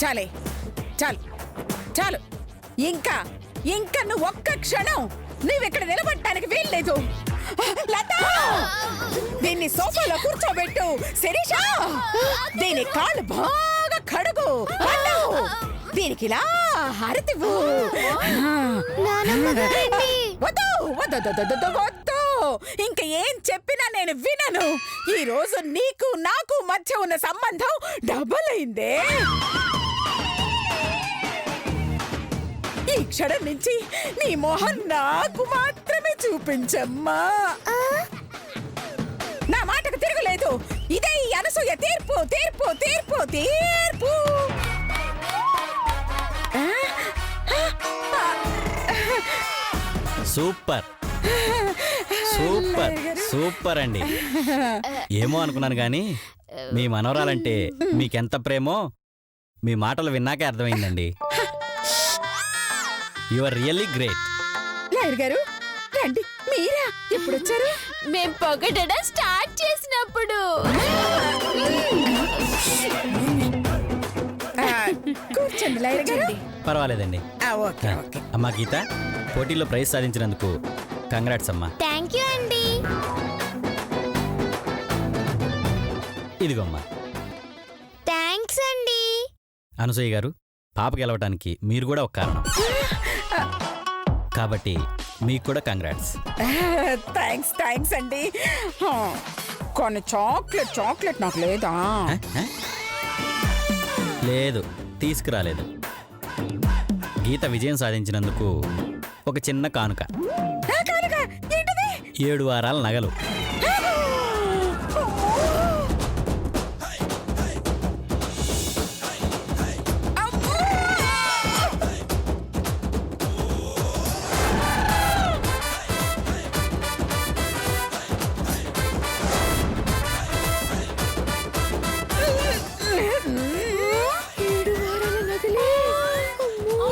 చాలే చాలు చాలు ఇంకా ఇంకా నువ్వు ఒక్క క్షణం నువ్విక్కడ నిలబడటానికి వీల్లేదు. లత, దీన్ని సోఫాలో కూర్చోబెట్టు. శిరీష, దీని కాళ్ళు బాగా కడుగు. దీనికి ఇలా హారతివ్వు. వద్దు వద్దు వద్దు, ఇంక ఏం చెప్పినా నేను వినను. ఈ రోజు నీకు నాకు మధ్య ఉన్న సంబంధం డబుల్ అయిందే. ఈ క్షణం నుంచి నీ మొహం నాకు మాత్రమే చూపించమ్మా. నా మాటకు తిరగలేదు. ఇదే ఈ అనసూయ తీర్పు తీర్పు తీర్పు తీర్పు. సూపర్ సూపర్ సూపర్ అండి. ఏమో అనుకున్నాను గాని మీ మనవరాలంటే మీకెంత ప్రేమో మీ మాటలు విన్నాకే అర్థమైందండి. You are really great. Lawyer గారు రండి. మీరా ఎప్పుడు వచ్చారు? మేం పొగడడం స్టార్ట్ చేసినప్పుడు. కూర్చోండి లాయర్ గారు. పర్వాలేదండి. Okay okay. అమ్మా గీత, పోటీలో ప్రైజ్ సాధించినందుకు కంగ్రాట్స్ అమ్మా. థ్యాంక్ యూ అండి. ఇదిగోమ్మా. థ్యాంక్స్ అండి. అనసూయ గారు, పాప గెలవటానికి మీరు కూడా ఒక కారణం కాబట్టి మీకు కూడా కంగ్రాట్స్. థ్యాంక్స్ థ్యాంక్స్ అండి. కొన్ని చాక్లెట్ నాకు లేదా? లేదు, తీసుకురాలేదు. గీత విజయం సాధించినందుకు ఒక చిన్న కానుక. 7 వారాల నగలు.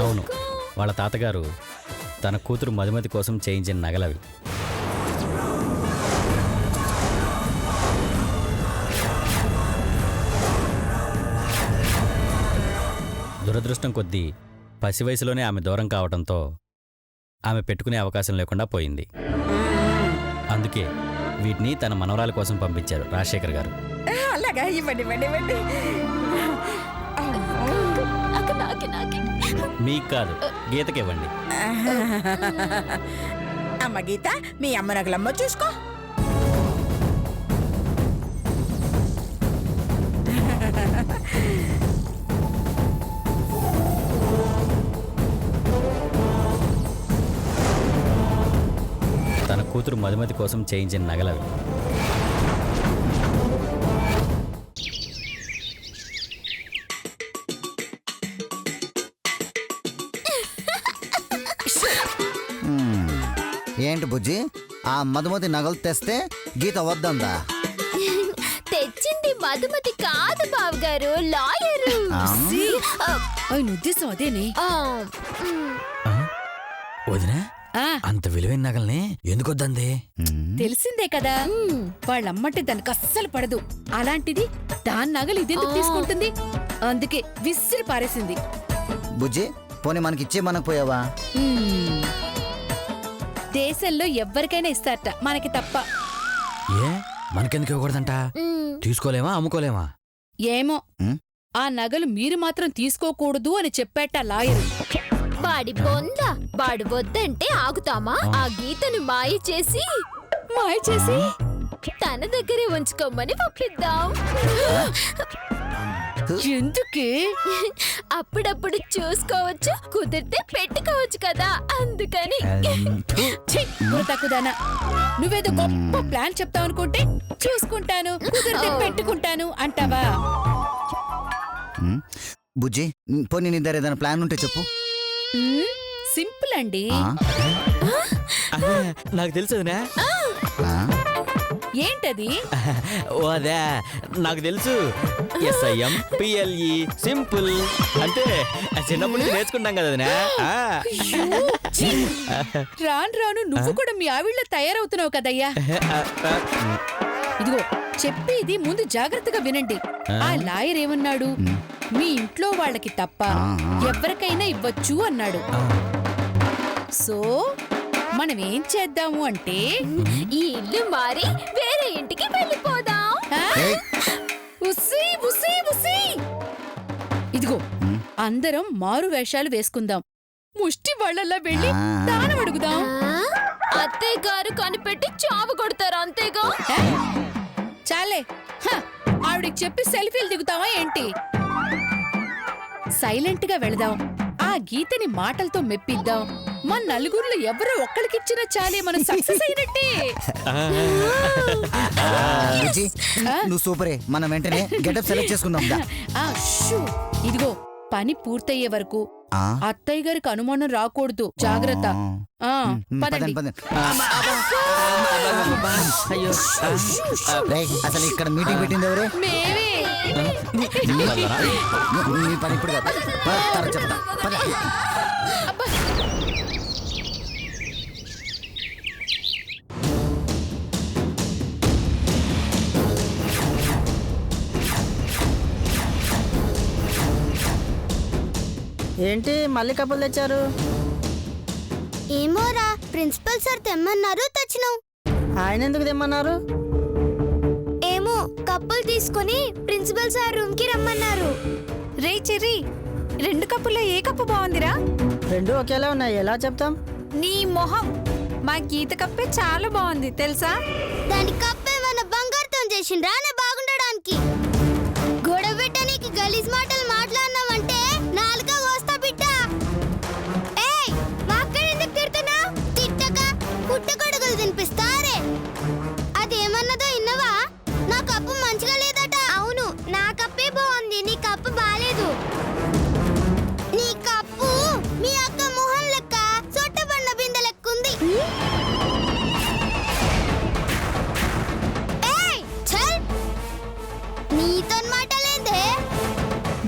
అవును, వాళ్ళ తాతగారు తన కూతురు మధుమతి కోసం చేయించిన నగలవి. దురదృష్టం కొద్దీ పసి వయసులోనే ఆమె దూరం కావడంతో ఆమె పెట్టుకునే అవకాశం లేకుండా పోయింది. అందుకే వీటిని తన మనవరాల కోసం పంపించారు రాజశేఖర్ గారు. అలాగా, ఇవ్వండి ఇవ్వండి ఇవ్వండి. మీకు కాదు, గీతకి ఇవ్వండి. అమ్మ గీత, మీ అమ్మ నగలమ్మ చూసుకో. తన కూతురు మధుమతి కోసం చేయించిన నగలవి. ఏంటి బుజ్జి, ఆ మధుమతి నగలు తెస్తే గీత వద్దందా? తెచ్చింది మధుమతి కాదు బావగారు, లాయరు. ఉద్దేశం అదేనే. వదినా, అంత విలువైన నగల్ని ఎందుకు వద్దంది? తెలిసిందే కదా, వాళ్ళమ్మంటే దానికి అస్సలు పడదు. అలాంటిది దాని నగలు ఇదెందుకు తీసుకుంటుంది? అందుకే విసిరి పారేసింది. బుజ్జి, పోనీ మనకిచ్చే మనకపోయావా? దేశంలో ఎవ్వరికైనా ఇస్తారట, మనకి తప్ప. ఏ మనకెందుకు ఇవ్వకూడదంట? తీసుకోలేమా, అమ్ముకోలేమా? ఏమో, ఆ నగలు మీరు మాత్రం తీసుకోకూడదు అని చెప్పాట లాయరు. వాడి బొంద, వాడు వద్దంటే ఆగుతామా? ఆ గీతను మాయ చేసి తన దగ్గరే ఉంచుకోమని పంపిద్దాం. ఎందుకే? అప్పుడప్పుడు చూసుకోవచ్చు, కుదిరితే పెట్టుకోవచ్చు కదా, అందుకని. తక్కుదానా, నువ్వేదో గొప్ప ప్లాన్ చెప్తావు అనుకుంటే చూసుకుంటాను, కుదిరితే పెట్టుకుంటాను అంటావా? బుజ్జి, పోనీ నీ దగ్గర ఏదైనా ప్లాన్ ఉంటే చెప్పు. సింపుల్ అండి. నాకు తెలుసు. ఏంటది? అదే నాకు తెలుసు. SIM PLE సింపుల్ అంటే చిన్నప్పుడు నేర్చుకుంటాం కదా. రాను రాను నువ్వు కూడా మీ ఆవిళ్ళ తయారవుతున్నావు కదయ్యా. ఇదిగో చెప్పేది ముందు జాగ్రత్తగా వినండి. ఆ లాయర్ ఏమన్నాడు? మీ ఇంట్లో వాళ్ళకి తప్ప ఎవరికైనా ఇవ్వచ్చు అన్నాడు. సో మనం ఏం చేద్దాము అంటే ఈ ఇల్లు మారి వేరే ఇంటికి వెళ్ళిపోదాం. ఉస్సీ, ఉస్సీ, ఉస్సీ. ఇదిగో అందరం మారు వేషాలు వేసుకుందాం. ముష్టి వాళ్ళలా వెళ్ళి దానం అడుగుదాం. అత్తయ్య గారు కనిపెట్టి చావు కొడతారు అంతేగా. చాలే, ఆవిడికి చెప్పి సెల్ఫీలు దిగుతావా ఏంటి? సైలెంట్ గా వెళదాం. ఆ గీతని మాటలతో మెప్పిద్దాం. మన నలుగురిలో ఎవరో ఒక్కడికిచ్చినా చాలే, మనం సక్సెస్ అయినట్టే. బుజ్జి, నువ్వు సూపరే. మనం వెంటనే గెటప్ సెలెక్ట్ చేసుకుందాం. దా. షూ. ఇదిగో పని పూర్తయ్యే వరకు అత్తయ్య గారికి అనుమానం రాకూడదు. జాగ్రత్త. పదండి. అసలు ఇక్కడ మీటింగ్ పెట్టింది ఎవరే? మేమే. మీ పని ఇప్పుడు కాదు, తర్వాత చెప్తా. పద. ఏంటి మళ్ళీ కప్పులు తెచ్చారు? ఏమోరా, ప్రిన్సిపల్ సార్ తెమ్మన్నారు, తెచ్చినాం. ఆయన ఎందుకు తెమ్మన్నారు? ఏమో, కప్పులు తీసుకొని ప్రిన్సిపల్ సార్ రూమ్ కి రమ్మన్నారు. రే చెర్రీ, 2 కప్పుల్లో ఏ కప్పు బాగుందిరా? రెండు ఒకేలా ఉన్నాయి, ఎలా చెప్తాం? నీ మొహం, మా గీత కప్పే చాలా బాగుంది తెలుసా? దాని కప్పు ఏమైనా బంగారుతో చేసిండ్రా నే బాగుండడానికి? గొడవ పెట్టడానికి గలీజ్ మాటలు మాట్లాడినావంటే నాలుక కోస్తా బిడ్డ. ఏయ్, మా అక్కని ఎందుకు తిడుతున్నా? తిట్టక పుట్టగొడుగులు తినిపిస్తారే. అదేమన్నదో ఇన్నవా? నా కప్పు మంచిగా లేదట. అవును, నా కప్పే బాగుంది, నీ కప్పు బాలేదు. నీ కప్పు మీ అక్క మొహం లెక్క సొట్టబడిన బిందె లెక్కుంది. ఏయ్, చల్, నీతో మాటలేదే.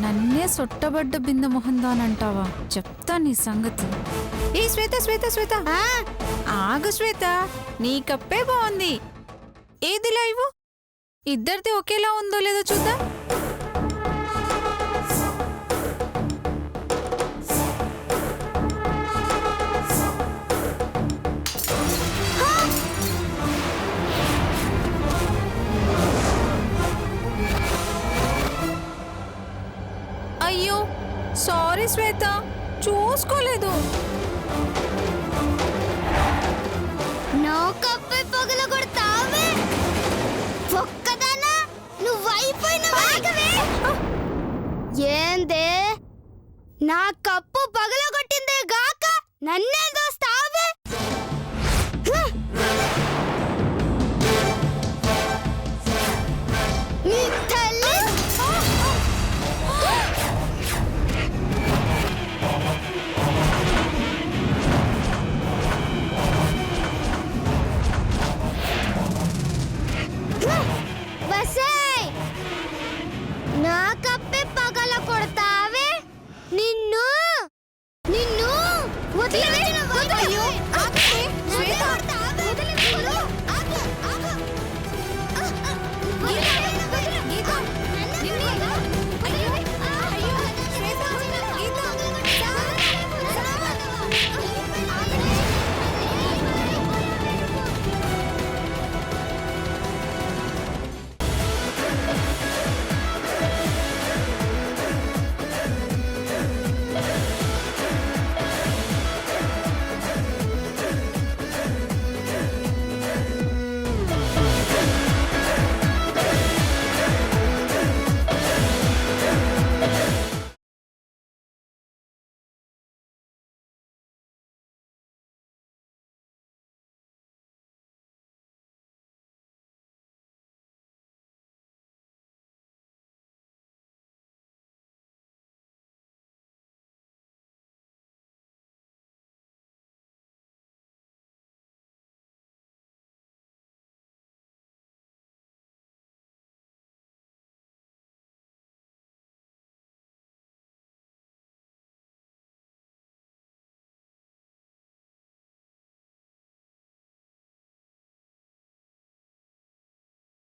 నన్నే సొట్టబడ్డ బిందె మొహందానంటావా? చెప్తా నీ సంగతి. ఏ శ్వేత శ్వేత శ్వేత, ఆగు శ్వేత, నీ కప్పే బాగుంది. ఏదిలా ఇవ్వు, ఇద్దరిది ఒకేలా ఉందో లేదో చూద్దాం. అయ్యో సారీ శ్వేత, చూసుకోలేదు. నా కప్పే పగల కొడతావే. ఒక్కదానా నువ్వైపోయినవే. ఏందే, నా కప్పు పగల కొట్టిందే గాక నన్నే